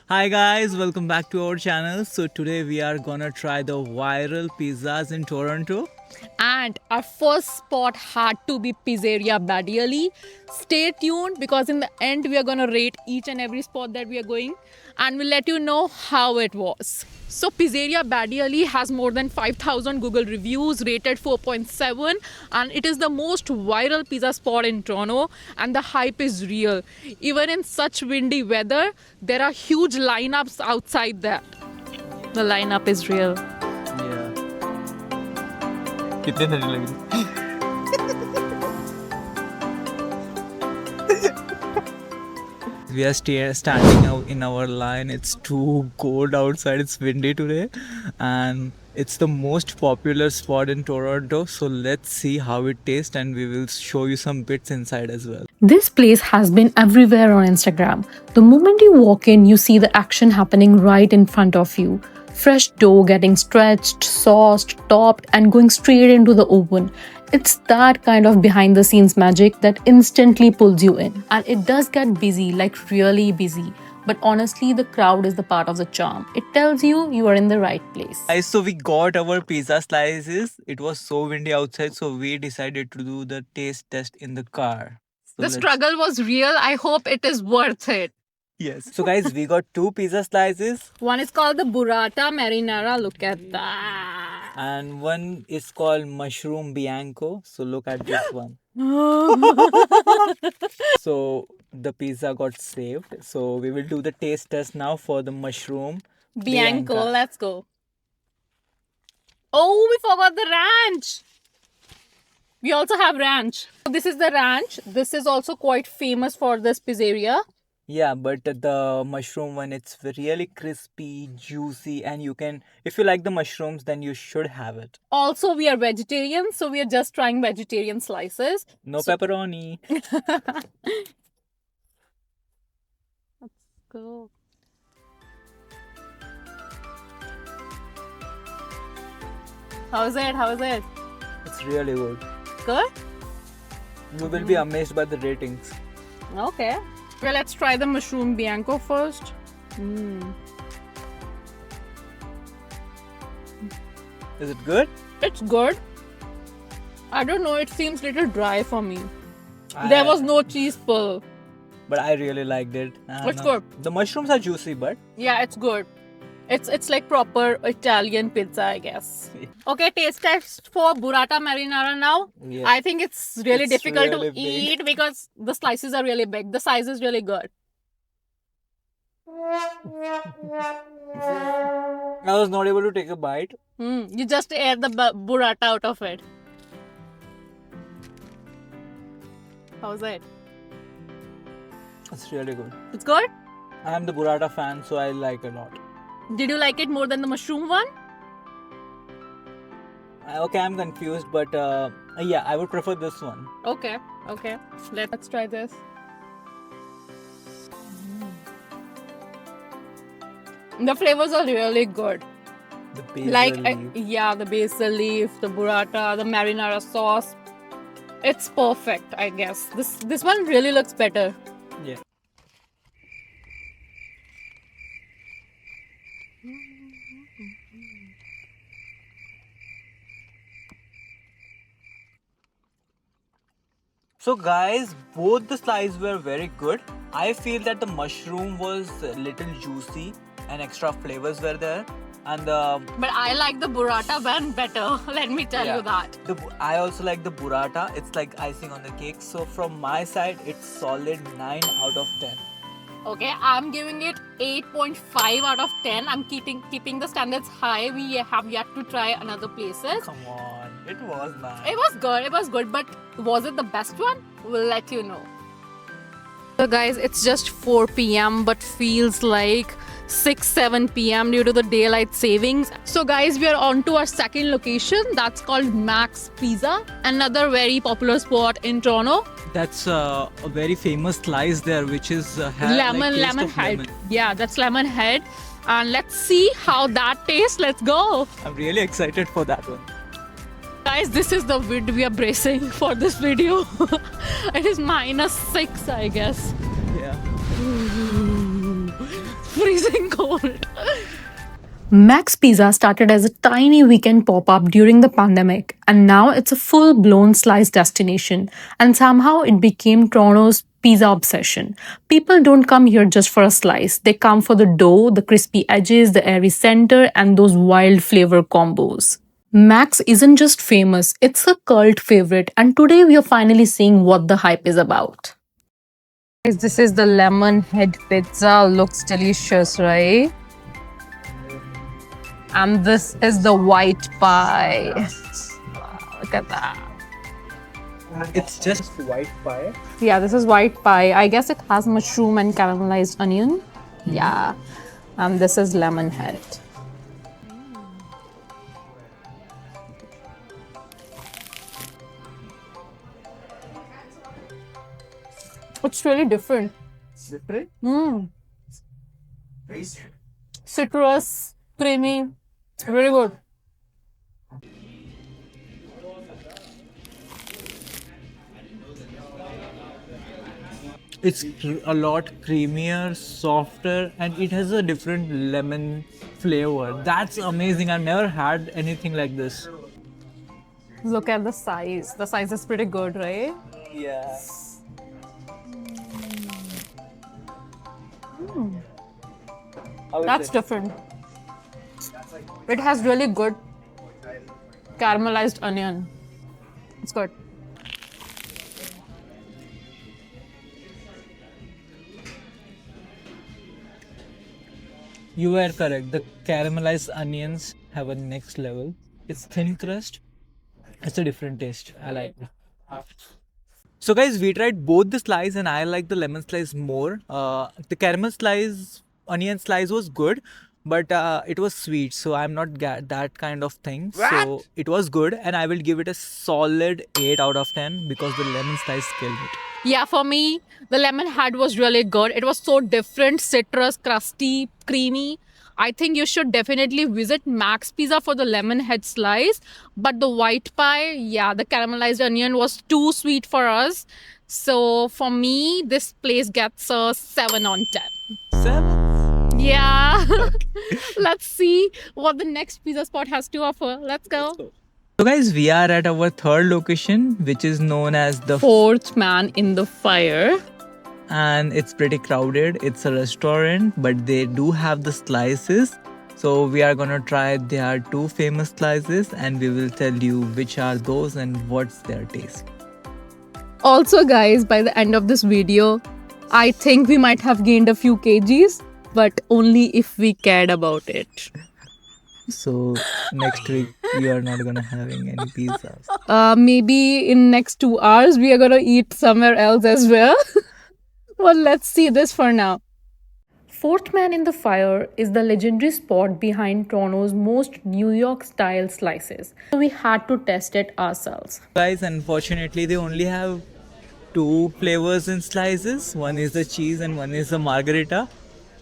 Hi guys, welcome back to our channel. So today we are gonna try the viral pizzas in Toronto. And our first spot had to be Pizzeria Badiali. Stay tuned because in the end we are going to rate each and every spot that we are going and we'll let you know how it was. So Pizzeria Badiali has more than 5,000 Google reviews, rated 4.7, and it is the most viral pizza spot in Toronto, and the hype is real. Even in such windy weather, there are huge lineups outside that. The lineup is real. Yeah. कितने ठंडी लग रही We are standing out in our line. It's too cold outside. It's windy today, and it's the most popular spot in Toronto. So let's see how it tastes, and we will show you some bits inside as well. This place has been everywhere on Instagram. The moment you walk in, you see the action happening right in front of you. Fresh dough getting stretched, sauced, topped, and going straight into the oven. It's that kind of behind the scenes magic that instantly pulls you in. And it does get busy, like really busy. But honestly, the crowd is the part of the charm. It tells you are in the right place. Guys, so we got our pizza slices. It was so windy outside, so we decided to do the taste test in the car. So The let's- struggle was real. I hope it is worth it. Yes. So guys, we got two pizza slices. One is called the burrata marinara. Look at that. And one is called mushroom bianco. So look at this one. So the pizza got saved. So we will do the taste test now for the mushroom Bianco, Bianca. let's go. Oh, we forgot the ranch. We also have ranch. This is the ranch. This is also quite famous for this pizzeria. Yeah, but the mushroom one, it's really crispy, juicy, and you can, if you like the mushrooms, then you should have it. Also, we are vegetarians, so we are just trying vegetarian slices. No pepperoni. Go. How is it? How is it? It's really good. Good? You will be amazed by the ratings. Okay. Well, let's try the mushroom bianco first. Is it good? It's good. I don't know, it seems little dry for me. There was no cheese pull. But I really liked it. And, It's good. The mushrooms are juicy, but Yeah, it's good. It's like proper Italian pizza, I guess. Okay, taste test for burrata marinara now. Yeah. I think it's really It's difficult really to big. eat because the slices are really big. The size is really good. I was not able to take a bite. You just ate the burrata out of it. How's it? It's really good. It's good? I am the burrata fan, so I like a lot. Did you like it more than the mushroom one? Okay, I'm confused, but yeah, I would prefer this one. Okay, okay. Let's try this. The flavors are really good. The basil Like, leaf. yeah, the basil leaf, the burrata, the marinara sauce. It's perfect, I guess. This one really looks better. Yeah. So guys, both the slices were very good. I feel that the mushroom was a little juicy and extra flavors were there. And the But I like the burrata one better. Let me tell you that. I also like the burrata. It's like icing on the cake. So from my side, it's solid 9 out of 10. Okay, I'm giving it 8.5 out of 10. I'm keeping the standards high. We have yet to try another places. Come on, it was nice. It was good. It was good, but was it the best one? We'll let you know. So guys, it's just 4 p.m. but feels like 6-7 p.m. due to the daylight savings. So guys, we are on to our second location. That's called Max Pizza, another very popular spot in Toronto. That's a very famous slice there, which is Lemon head. Yeah, that's lemon head. And let's see how that tastes. Let's go. I'm really excited for that one. Guys, this is the wind we are bracing for this video. It is -6, I guess. Yeah. freezing cold. Max Pizza started as a tiny weekend pop up during the pandemic, and now it's a full blown slice destination. And somehow it became Toronto's pizza obsession. People don't come here just for a slice, they come for the dough, the crispy edges, the airy center, and those wild flavor combos. Max isn't just famous, it's a cult favorite, and today we are finally seeing what the hype is about. Guys, this is the lemon head pizza. Looks delicious, right? And this is the white pie. Wow, look at that. It's just white pie. Yeah, this is white pie. I guess it has mushroom and caramelized onion. Yeah. And this is lemon head. It's really different. Different? Citrus, creamy, really good. It's a lot creamier, softer, and it has a different lemon flavor. That's amazing. I've never had anything like this. Look at the size. The size is pretty good, right? Yeah. How is That's it? different. It has really good caramelized onion. It's good. You were correct. The caramelized onions have a next level. It's thin crust. It's a different taste. I like it. So guys, we tried both the slice and I like the lemon slice more. The caramel slice, onion slice was good, but it was sweet. So I'm not that kind of thing. So it was good and I will give it a solid 8 out of 10 because the lemon slice killed it. Yeah, for me, the lemon head was really good. It was so different, citrus, crusty, creamy. I think you should definitely visit Max Pizza for the lemon head slice. But the white pie, yeah, the caramelized onion was too sweet for us. So for me, this place gets a 7 on 10. 7? Yeah. Let's see what the next pizza spot has to offer. Let's go. So guys, we are at our third location, which is known as the Fourth man in the fire. and it's pretty crowded. It's a restaurant, but they do have the slices. So we are gonna try their two famous slices and we will tell you which are those and what's their taste. Also, guys, by the end of this video, I think we might have gained a few kgs, but only if we cared about it. So next week you are not gonna having any pizzas. Maybe in next 2 hours we are gonna eat somewhere else as well. Well, let's see this for now. Fourth Man in the Fire is the legendary spot behind Toronto's most New York style slices. So we had to test it ourselves. Guys, unfortunately they only have two flavors in slices. One is the cheese and one is the margarita.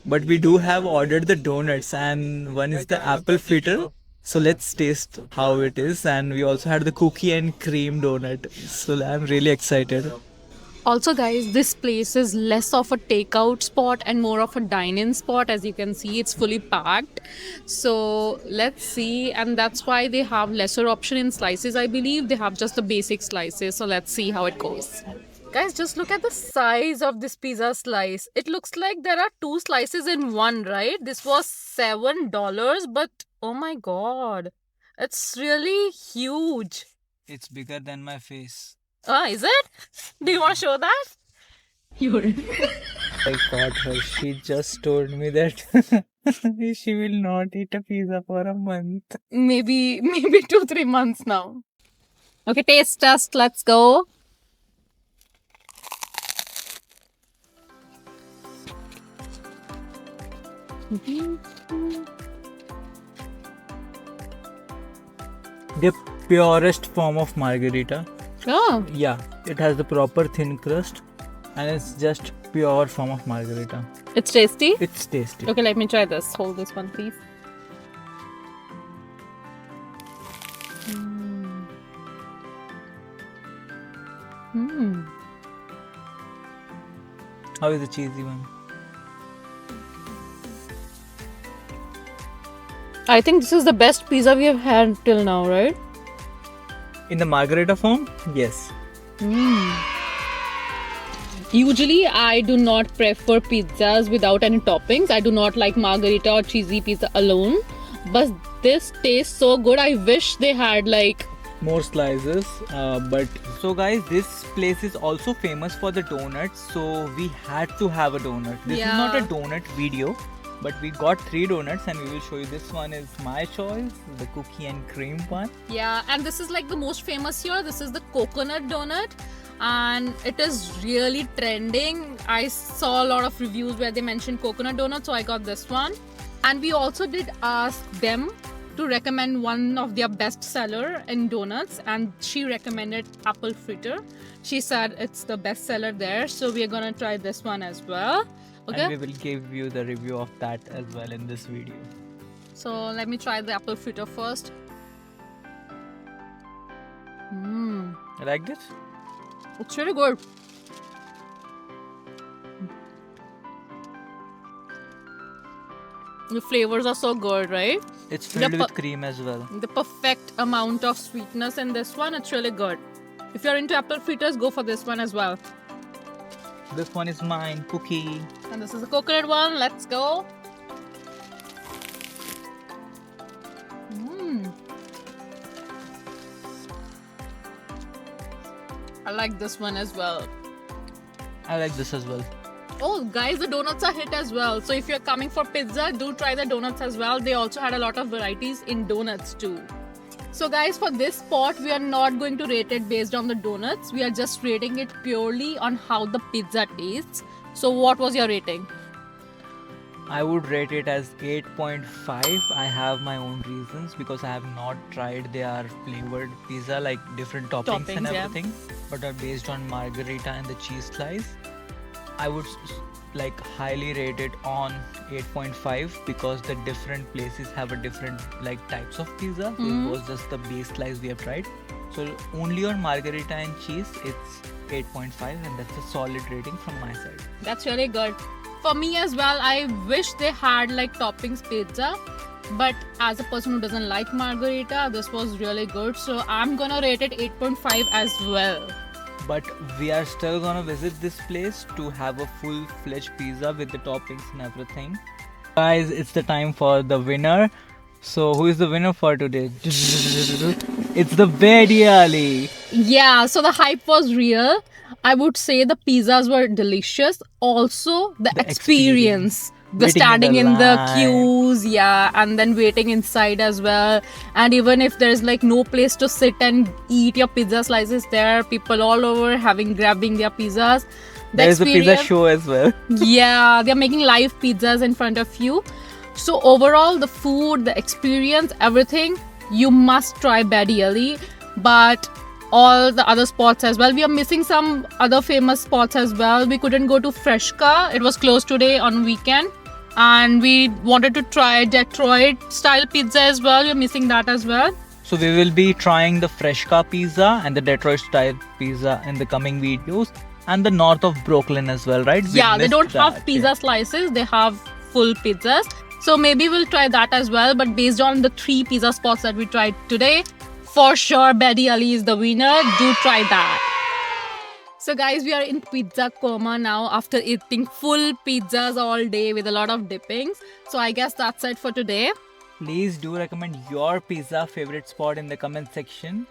But we do have ordered the donuts and one is the apple fritter. So let's taste how it is. And we also had the cookie and cream donut. So I'm really excited. Also, guys, this place is less of a takeout spot and more of a dine-in spot. As you can see, it's fully packed. So let's see, and that's why they have lesser option in slices. I believe they have just the basic slices. So let's see how it goes. Guys, just look at the size of this pizza slice. It looks like there are two slices in one, right? This was $7, but oh my god, it's really huge. It's bigger than my face. Is it? Do you want to show that? I caught her. She just told me that she will not eat a pizza for a month. Maybe 2-3 months now. Okay, taste test. Let's go. The purest form of margarita. Oh, Yeah, it has the proper thin crust and it's just pure form of margarita. it's tasty. It's tasty. Okay, let me try this. Hold this one, please. How is the cheesy one? I think this is the best pizza we have had till now, right? In the margarita form, yes. Usually, I do not prefer pizzas without any toppings. I do not like margarita or cheesy pizza alone. But this tastes so good. I wish they had like. More slices, but so guys, this place is also famous for the donuts, so we had to have a donut. This is not a Yeah. donut video, but we got 3 donuts and we will show you. This one is my choice, the cookie and cream one. Yeah, and this is like the most famous here. This is the coconut donut, and it is really trending. I saw a lot of reviews where they mentioned coconut donut, so I got this one. And we also did ask them to recommend one of their best seller in donuts, and she recommended apple fritter. She said it's the best seller there, so we are gonna try this one as well. And Okay, we will give you the review of that as well in this video. so let me try the apple fritter first. Mmm, You like this? it's really good. The flavors are so good, right? It's filled The with pu- cream as well. The perfect amount of sweetness in this one. It's really good. If you're into apple fritters, go for this one as well. This one is mine, cookie. And this is the coconut one. Let's go. Mmm. I like this one as well. I like this as well. Oh, guys, the donuts are hit as well. So if you're coming for pizza, do try the donuts as well. They also had a lot of varieties in donuts too. So guys, for this spot, we are not going to rate it based on the donuts. We are just rating it purely on how the pizza tastes. So what was your rating? I would rate it as 8.5. I have my own reasons because I have not tried their flavored pizza, like different toppings and Toppings, yeah. everything, but are based on margarita and the cheese slice. I would like highly rate it on 8.5 because the different places have a different like types of pizza. So it was just the base slice we have tried. So only on margarita and cheese, it's 8.5, and that's a solid rating from my side. That's really good. For me as well, I wish they had like toppings pizza. But as a person who doesn't like margarita, this was really good. So I'm gonna rate it 8.5 as well. But we are still gonna visit this place to have a full-fledged pizza with the toppings and everything. Guys, it's the time for the winner. So who is the winner for today? It's the Biryani. Yeah, so the hype was real. I would say the pizzas were delicious. Also, the experience. The Waiting in standing the in the line. queues, yeah, and then waiting inside as well. And even if there's like no place to sit and eat your pizza slices there, people all over grabbing their pizzas. The There is a pizza experience- show as well. Yeah, they're making live pizzas in front of you. So overall, the food, the experience, everything, you must try Betty Ali. But all the other spots as well. We are missing some other famous spots as well. We couldn't go to Freshka. It was closed today on weekend. And we wanted to try Detroit style pizza as well. We're missing that as well. So we will be trying the Freshka pizza and the Detroit style pizza in the coming videos, and the north of Brooklyn as well, right? We Yeah, they missed don't have that, pizza slices, they have full pizzas. So maybe we'll try that as well. But based on the 3 pizza spots that we tried today, for sure Betty Ali is the winner. Do try that. So guys, we are in pizza coma now after eating full pizzas all day with a lot of dippings. So I guess that's it for today. Please do recommend your pizza favorite spot in the comment section.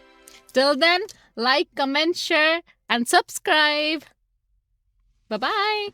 Till then, like, comment, share and subscribe. Bye-bye.